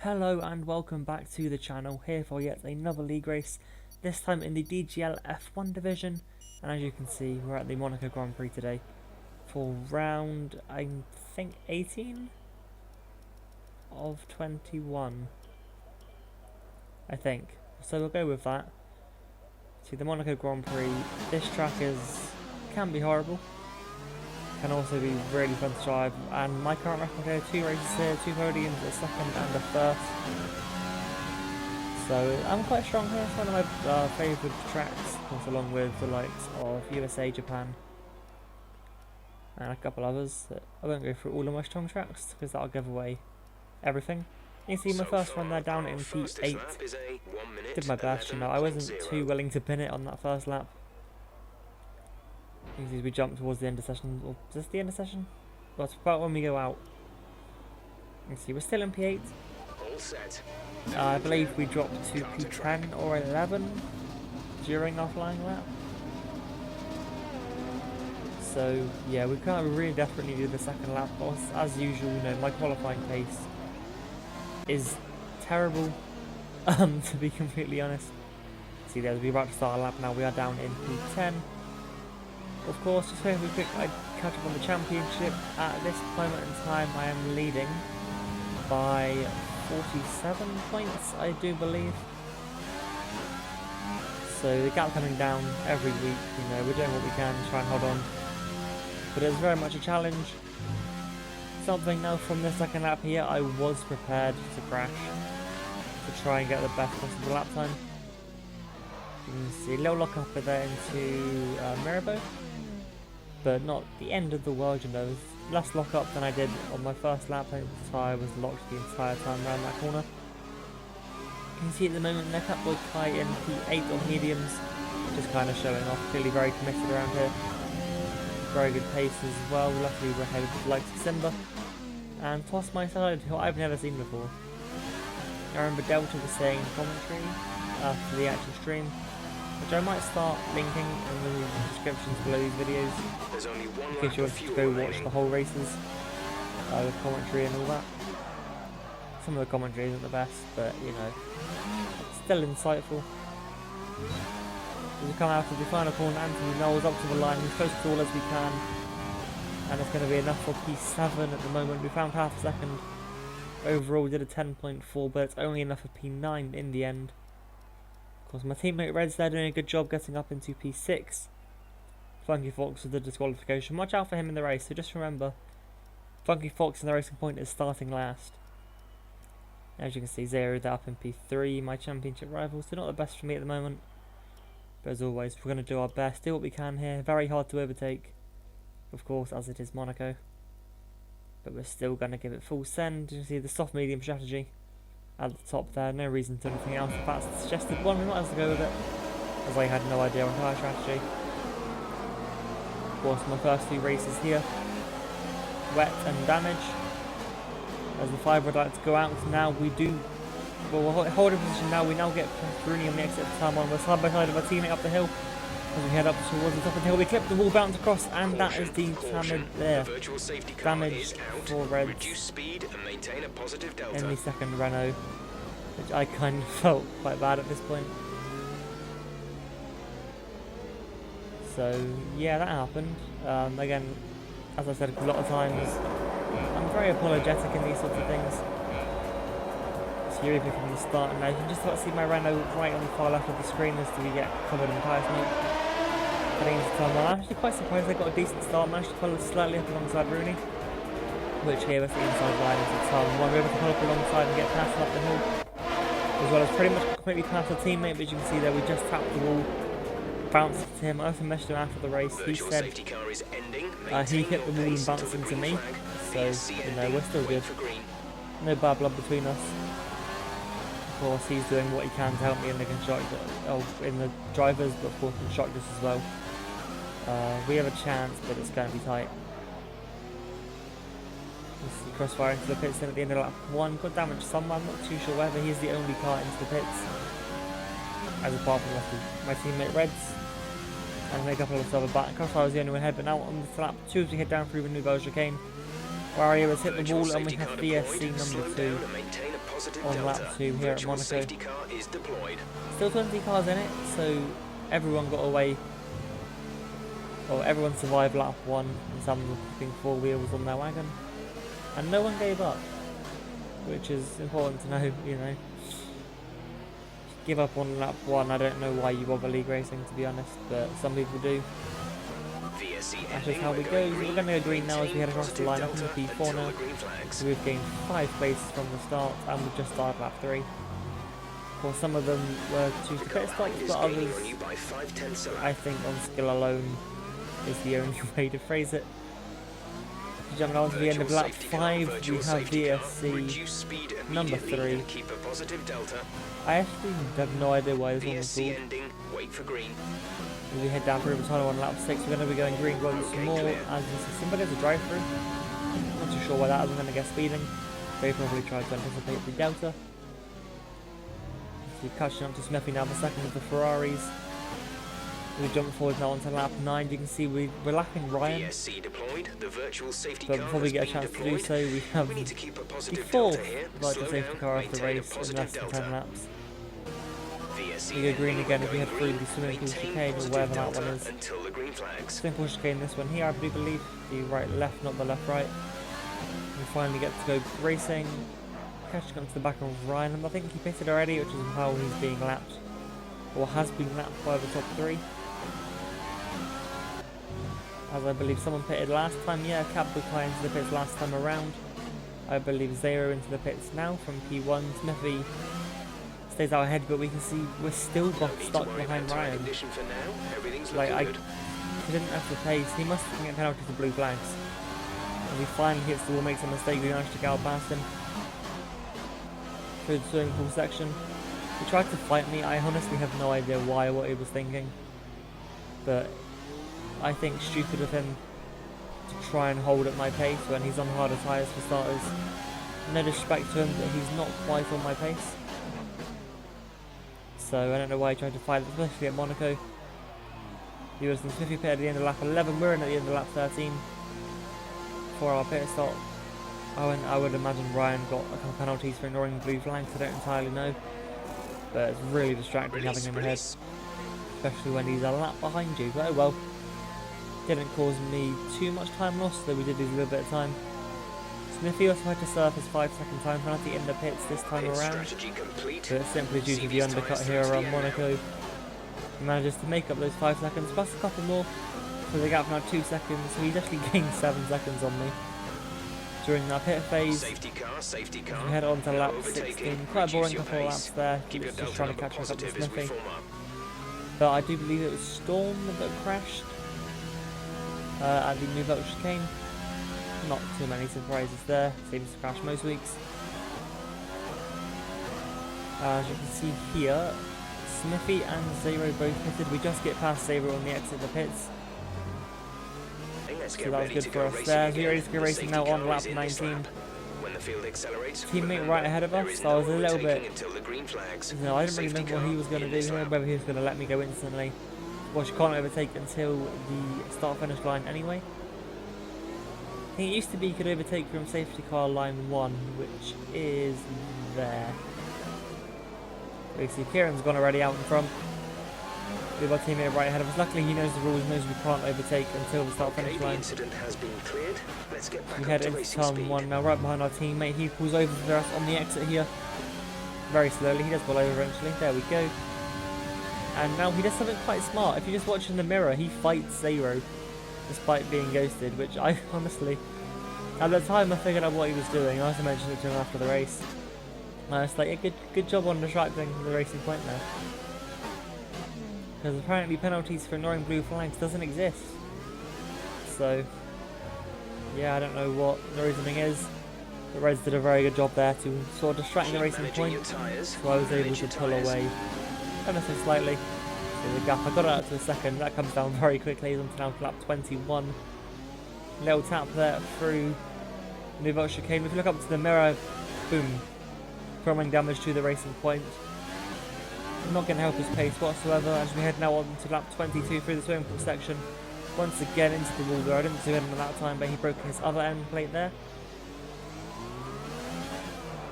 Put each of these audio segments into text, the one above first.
Hello and welcome back to the channel, here for yet another league race, this time in the DGL F1 division, and as you can see we're at the Monaco Grand Prix today for round, I think 18 of 21, I think, so we'll go with that. See, the Monaco Grand Prix, this track can be horrible, can also be really fun to drive, and my current record here, 2 races here, 2 podiums, a second and a first. So I'm quite strong here. It's one of my favourite tracks, of course, along with the likes of USA, Japan, and a couple others. I won't go through all of my strong tracks because that'll give away everything. You see my first run there down in P8. Did my best, you know, I wasn't too willing to pin it on that first lap. As we jump towards the end of session, or is this the end of session? Well, it's about when we go out. You see, we're still in P8. All set. I believe we dropped to P10 or 11 during our flying lap. So yeah, we kind of really desperately needed the second lap. But as usual, you know, my qualifying pace is terrible. To be completely honest. See, there's we're about to start a lap now. We are down in P10. Of course, just very quick, I catch up on the championship. At this moment in time, I am leading by 47 points, I do believe. So the gap coming down every week, you know, we're doing what we can to try and hold on. But it's very much a challenge. Something now from the second lap here, I was prepared to crash to try and get the best possible lap time. You can see a little lock up there into Mirabeau. But not the end of the world, you know. Less lock up than I did on my first lap. I think the tyre was locked the entire time around that corner. You can see at the moment neck up will tie in P8 on mediums, just kind of showing off. Clearly very committed around here. Very good pace as well. Luckily we're ahead of the likes of Simba. And toss my side, who I've never seen before. I remember Delta was saying in commentary after the actual stream, which I might start linking in the descriptions below these videos, in case you want to go watch the whole races, with commentary and all that. Some of the commentary isn't the best, but you know, still insightful. As we come out of the final corner, Anthony Knowles up to the line, as close to all as we can, and it's going to be enough for P7 at the moment. We found half a second. Overall we did a 10.4, but it's only enough for P9 in the end. Of course, my teammate Red's there doing a good job getting up into P6. Funky Fox with the disqualification. Watch out for him in the race, so just remember, Funky Fox in the racing point is starting last. As you can see, zeroed up in P3, my championship rivals. They're not the best for me at the moment. But as always, we're going to do our best, do what we can here. Very hard to overtake, of course, as it is Monaco. But we're still going to give it full send. You can see the soft medium strategy at the top there, no reason to anything else. If that's the suggested one, we might as well go with it, as I had no idea on tyre strategy. Of course, my first 2 races here, wet and damage. As the 5 would like to go out, now we do, well, we're holding position now, we now get Rooney on the exit of turn 1, we're side by side of our teammate up the hill. As we head up towards the top of the hill, we clip the wall, bounce across, and that is the damage there. Damage for Reds in the second Renault, which I kind of felt quite bad at this point. So yeah, that happened. Again, as I said a lot of times, I'm very apologetic in these sorts of things. So you're even from the start, and now you can just about see my Renault right on the far left of the screen as we get covered in tyre smoke. Heading into turn 1, I'm actually quite surprised I got a decent start. Managed to follow slightly up alongside Rooney, which gave us the inside line into turn 1. We were able to follow up alongside and get past up the hill, as well as pretty much completely past our teammate. But as you can see there, we just tapped the wall, bounced to him. I also messaged him after the race. He said he hit the wall and bounced into me, so you know, we're still good. No bad blood between us. Of course, he's doing what he can to help me in the constructor, in the drivers, but of course constructors as well. We have a chance, but it's going to be tight. Crossfire into the pits then at the end of lap 1. Got damage somewhere, I'm not too sure whether he's the only car into the pits, as apart from my teammate Reds and a couple of other back. Crossfire was the only one ahead, but now on the lap 2 as we head down through the New Belgian chicane, Wario has hit the wall and we have DSC number 2 on lap 2 here at Monaco. Still 20 cars in it, so everyone got away. Well, everyone survived lap 1 and some were putting 4 wheels on their wagon. And no one gave up, which is important to know, you know. Give up on lap 1, I don't know why you bother league racing, to be honest, but some people do. That's just how we go. We're going to go green now as we head across the line up in P4 now. So we've gained 5 places from the start and we've just started lap 3. Of course, some of them were due to pit stops, but others, I think on skill alone is the only way to phrase it. Jumping on to the end of lap 5, we have VSC number 3. I actually have no idea why this one was called. As we head down through the tunnel on lap 6, we're going to be going green once more, as you see somebody has a drive-through. Not too sure why that is, I'm going to guess speeding. They probably tried to anticipate the delta. So we're catching up to Smithy now for second of the Ferraris. We jump forward now onto lap 9, you can see we're lapping Ryan. But before we get a chance to do so, we have the 4th virtual safety car off the race in less than 10 laps. We go green again if we head through the swimming pool chicane or wherever that one is. Swimming pool chicane, this one here I do believe, the right left, not the left right. We finally get to go racing, catching up to the back of Ryan, and I think he pitted already, which is how he's being lapped, or has been lapped by the top 3. As I believe someone pitted last time, yeah, Cap Bukai into the pits last time around. I believe Zero into the pits now from P1. Smithy stays out ahead, but we can see we're still stuck behind Ryan. Like, he didn't have to pace, he must have get penalties for blue flags. And he finally hits the wall, makes a mistake, we managed to go past him through the swimming pool section. He tried to fight me, I honestly have no idea why or what he was thinking. But I think stupid of him to try and hold at my pace when he's on harder tyres for starters. No disrespect to him, but he's not quite on my pace. So I don't know why he tried to fight, especially at Monaco. He was in Smithy pit at the end of lap 11, we're in at the end of lap 13 for our pit stop. I would imagine Ryan got a couple penalties for ignoring blue flags, I don't entirely know. But it's really distracting having him ahead, especially when he's a lap behind you. But oh well, didn't cause me too much time loss, though we did lose a little bit of time. Smithy also had to serve his 5-second time penalty in the pits this time around, but it's simply due to the undercut here around Monaco. He manages to make up those 5 seconds plus a couple more, so the gap now 2 seconds, so he's actually gained 7 seconds on me during that pit phase. We head on to lap 16, quite a boring couple of laps there, he was just trying to catch up to Smithy. But I do believe it was Storm that crashed at the Monaco chicane. Not too many surprises there, seems to crash most weeks. As you can see here, Smithy and Zero both pitted. We just get past Zero on the exit of the pits. So that was good for us there. We're ready to go racing now on lap 19. Teammate right ahead of us, so I was a little bit... You know, I didn't really know what he was going to do here, whether he was going to let me go instantly. Well, you can't overtake until the start-finish line anyway. I think it used to be you could overtake from safety car line 1, which is there. We see Kieran's gone already out in front. We have our teammate right ahead of us. Luckily he knows the rules, knows we can't overtake until the start-finish line. We head into turn 1 now, right behind our teammate. He pulls over for us on the exit here. Very slowly, he does pull over eventually. There we go. And now he does something quite smart. If you just watch in the mirror, he fights Zero despite being ghosted, which I honestly, at the time I figured out what he was doing. I also mentioned it to him after the race. It's like a good job on distracting the racing point there. Because apparently penalties for ignoring blue flags doesn't exist. So, yeah, I don't know what the reasoning is. The Reds did a very good job there to sort of distract the racing point, so I was able to pull away ever so slightly. So the gap, I got it out to a second, that comes down very quickly until now lap 21. Little tap there through the Monaco chicane. If you look up to the mirror, boom, throwing damage to the racing point. Not going to help his pace whatsoever as we head now on to lap 22 through the swimming pool section. Once again into the wall there. I didn't see him at that time, but he broke his other end plate there.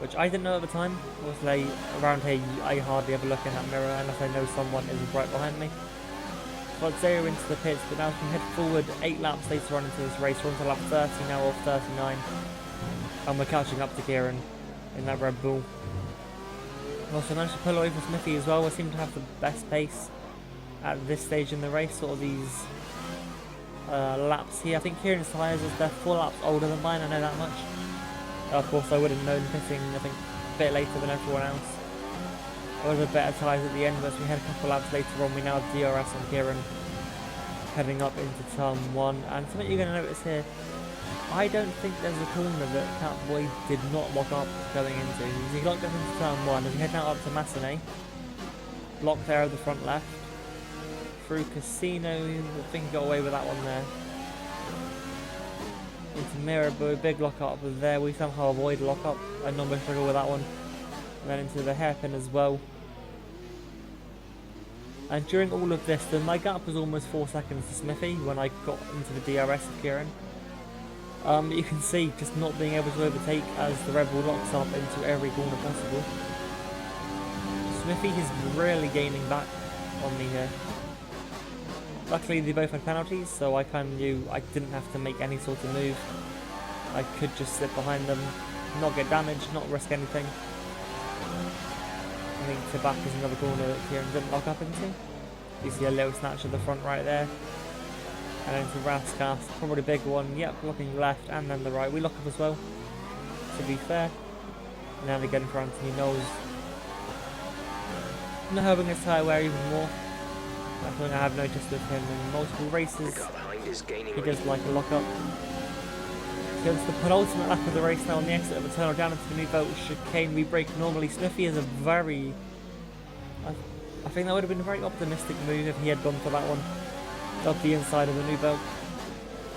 which I didn't know at the time. Obviously, around here, I hardly ever look in that mirror unless I know someone is right behind me. Got 0 into the pits, but now we can head forward 8 laps later on into this race. We're on to lap 30 now, off 39. And we're catching up to Kieran in that Red Bull. Also managed to pull away from Smithy as well. We seem to have the best pace at this stage in the race, sort of these laps here. I think Kieran's tyres, they're 4 laps older than mine, I know that much. Of course, I would have known pitting, I think, a bit later than everyone else. I would have better tyres at the end, but as we had a couple laps later on, we now have DRS on Kieran heading up into turn 1. And something you're going to notice here, I don't think there's a corner that Catboy did not lock up going into. He locked up into turn 1, as he head now up to Massenet. Block there at the front left. Through Casino, I think he got away with that one there. Into Mirabeau, big lock up there. We somehow avoid lock up. I normally struggle with that one. And then into the hairpin as well. And during all of this, then my gap was almost 4 seconds to Smithy when I got into the DRS of Kieran. You can see just not being able to overtake as the Red Bull locks up into every corner possible. Smithy is really gaining back on me here. Luckily they both had penalties, so I kind of knew I didn't have to make any sort of move. I could just sit behind them, not get damaged, not risk anything. I think to back is another corner that Kieran didn't lock up into. You see a little snatch at the front right there. And into Raskas, probably a big one. Yep, looking left and then the right. We lock up as well, to be fair. And then again for Anthony Knowles. Not having his tyre wear even more. That's something I have noticed with him in multiple races. He does like a lock up. So it's the penultimate lap of the race now on the exit of the tunnel down into the new belt chicane. We brake normally. Smithy is a very... I think that would have been a very optimistic move if he had gone for that one. Up the inside of the new belt.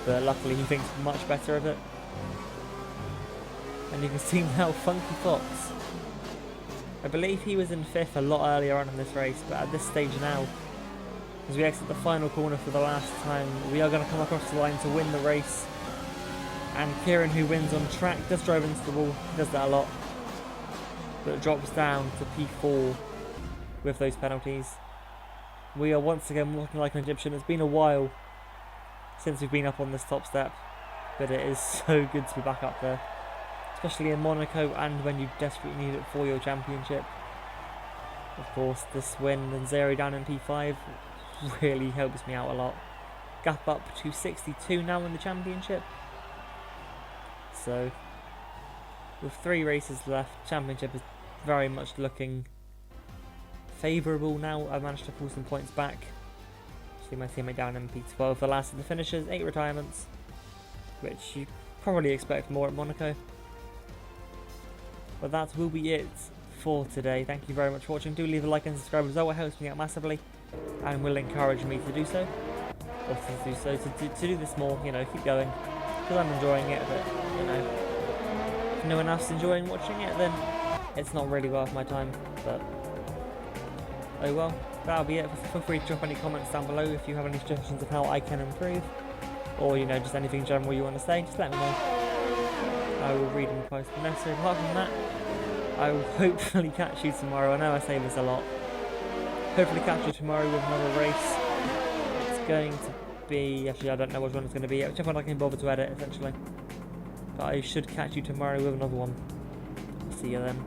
But luckily he thinks much better of it. And you can see now Funky Fox. I believe he was in 5th a lot earlier on in this race, but at this stage now, as we exit the final corner for the last time, we are going to come across the line to win the race. And Kieran, who wins on track, does drive into the wall. He does that a lot. But it drops down to P4 with those penalties. We are once again looking like an Egyptian. It's been a while since we've been up on this top step, but it is so good to be back up there, especially in Monaco and when you desperately need it for your championship. Of course, this win and 0 down in P5 really helps me out a lot. Gap up to 62 now in the championship. So, with 3 races left, championship is very much looking favourable now. I've managed to pull some points back. See my teammate down in P12, the last of the finishers, 8 retirements, which you probably expect more at Monaco. But that will be it for today. Thank you very much for watching. Do leave a like and subscribe as well, it helps me out massively and will encourage me to do so. Or to do so, to do this more, you know, keep going. Because I'm enjoying it, but, you know, if no one else is enjoying watching it, then it's not really worth my time. But oh well, that'll be it. Feel free to drop any comments down below if you have any suggestions of how I can improve, or you know, just anything general you want to say, just let me know. I will read and post the message. Apart from that, I will hopefully catch you tomorrow. I know I say this a lot. Hopefully catch you tomorrow with another race. It's going to be, actually I don't know which one it's going to be, whichever one I can bother to edit essentially. But I should catch you tomorrow with another one. See you then.